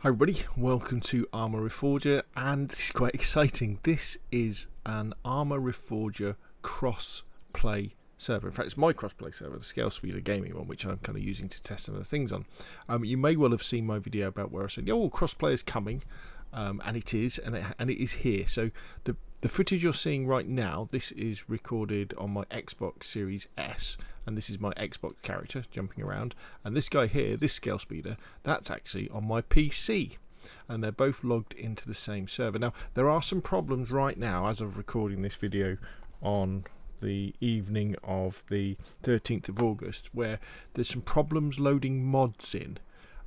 Hi everybody, welcome to Arma Reforger, and this is quite exciting. This is an Arma Reforger cross-play server. In fact, it's my cross-play server, the Scale Speeder Gaming one, which I'm kind of using to test some of the things on. You may well have seen my video about where I said, "Oh, cross-play is coming," and it is, and it is here. So the footage you're seeing right now, this is recorded on my Xbox Series S, and this is my Xbox character jumping around. And this guy here, this Scale Speeder, that's actually on my PC. And they're both logged into the same server. Now, there are some problems right now, as of recording this video on the evening of the 13th of August, where there's some problems loading mods in.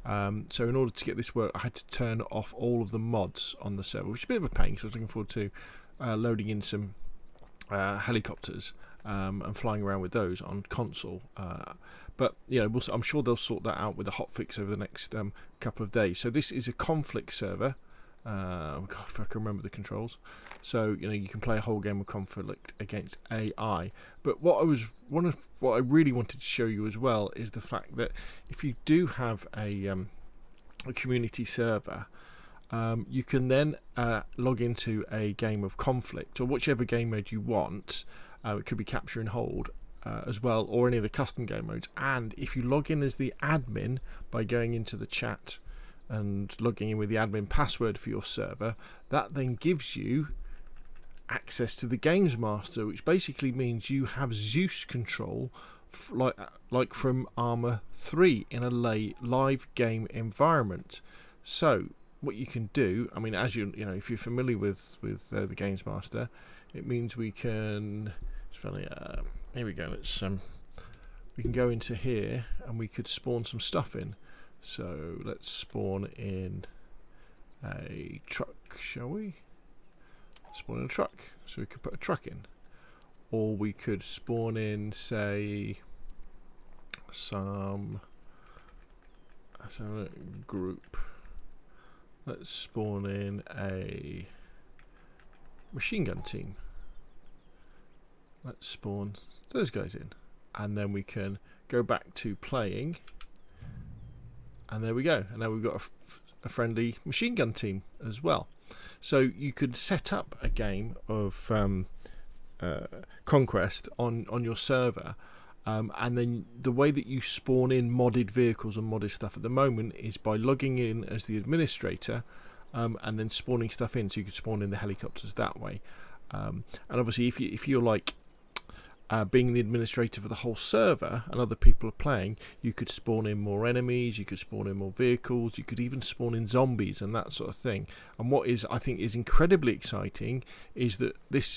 So in order to get this work, I had to turn off all of the mods on the server, which is a bit of a pain, so I was looking forward to loading in some helicopters and flying around with those on console. But you know, I'm sure they'll sort that out with a hotfix over the next couple of days. So this is a conflict server. God, if I can remember the controls. So you know, you can play a whole game of conflict against AI. But what I really wanted to show you as well is the fact that if you do have a community server, you can then log into a game of conflict, or whichever game mode you want. It could be capture and hold as well, or any of the custom game modes. And if you log in as the admin by going into the chat and logging in with the admin password for your server, that then gives you access to the Gamemaster, which basically means you have Zeus control like from Arma 3 in a live game environment. So what you can do, I mean, as you know, if you're familiar with the Gamemaster, it means we can. It's funny. Here we go. Let's we can go into here and we could spawn some stuff in. So let's spawn in a truck, shall we? Spawn in a truck. So we could put a truck in, or we could spawn in, say, some. Let's have a group. Let's spawn in a machine gun team. Let's spawn those guys in, and then we can go back to playing, and there we go. And now we've got a friendly machine gun team as well. So you could set up a game of Conquest on your server, and then the way that you spawn in modded vehicles and modded stuff at the moment is by logging in as the administrator, and then spawning stuff in. So you could spawn in the helicopters that way. And obviously, if you're like being the administrator for the whole server and other people are playing, you could spawn in more enemies, you could spawn in more vehicles, you could even spawn in zombies and that sort of thing. And what I think is incredibly exciting is that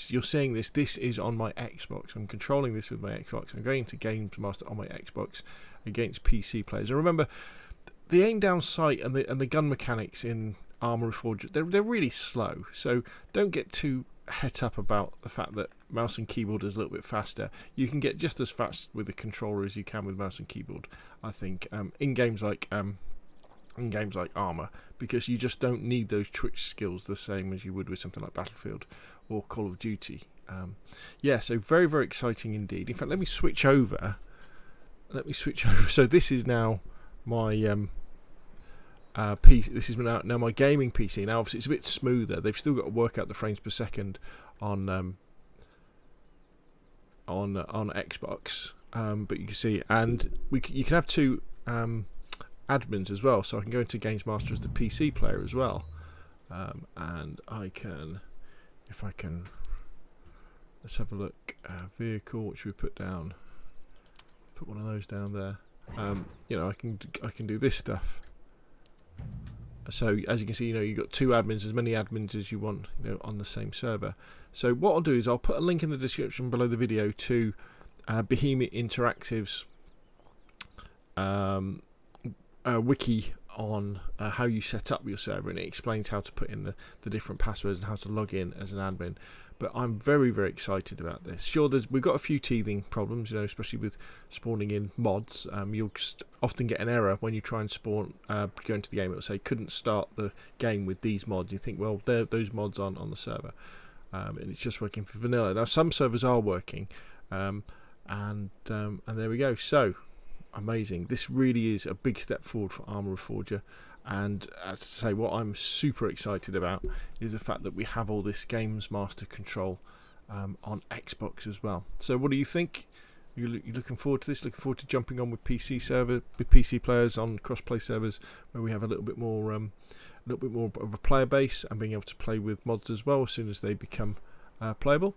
you're seeing this is on my Xbox. I'm controlling this with my Xbox. I'm going to Gamemaster on my Xbox against PC players. And remember, the aim down sight and the gun mechanics in Arma Reforger, they're really slow. So don't get too het up about the fact that mouse and keyboard is a little bit faster. You can get just as fast with the controller as you can with mouse and keyboard, I think, in games like Arma, because you just don't need those twitch skills the same as you would with something like Battlefield or Call of Duty. Yeah, so very, very exciting indeed. In fact, let me switch over. So this is now my PC. This is now my gaming PC. Now, obviously, it's a bit smoother. They've still got to work out the frames per second on Xbox, but you can see, and you can have two admins as well. So I can go into Gamemaster as the PC player as well, and I can, if I can, let's have a look. Vehicle, which we put down. Put one of those down there. You know, I can do this stuff. So as you can see, you know, you've got two admins, as many admins as you want, you know, on the same server. So what I'll do is I'll put a link in the description below the video to Behemoth Interactive's wiki on how you set up your server, and it explains how to put in the different passwords and how to log in as an admin. But I'm very, very excited about this. Sure, we've got a few teething problems, you know, especially with spawning in mods. You'll often get an error when you try and spawn, go into the game. It'll say couldn't start the game with these mods. You think, well, those mods aren't on the server, and it's just working for vanilla. Now, some servers are working, and there we go. So amazing. This really is a big step forward for Arma Reforger. And as I say, what I'm super excited about is the fact that we have all this Gamemaster control on Xbox as well. So what do you think? You're looking forward to this? Looking forward to jumping on with PC players on cross-play servers where we have a little bit more of a player base and being able to play with mods as well as soon as they become playable.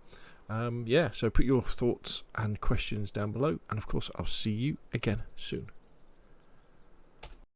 So put your thoughts and questions down below, and of course I'll see you again soon.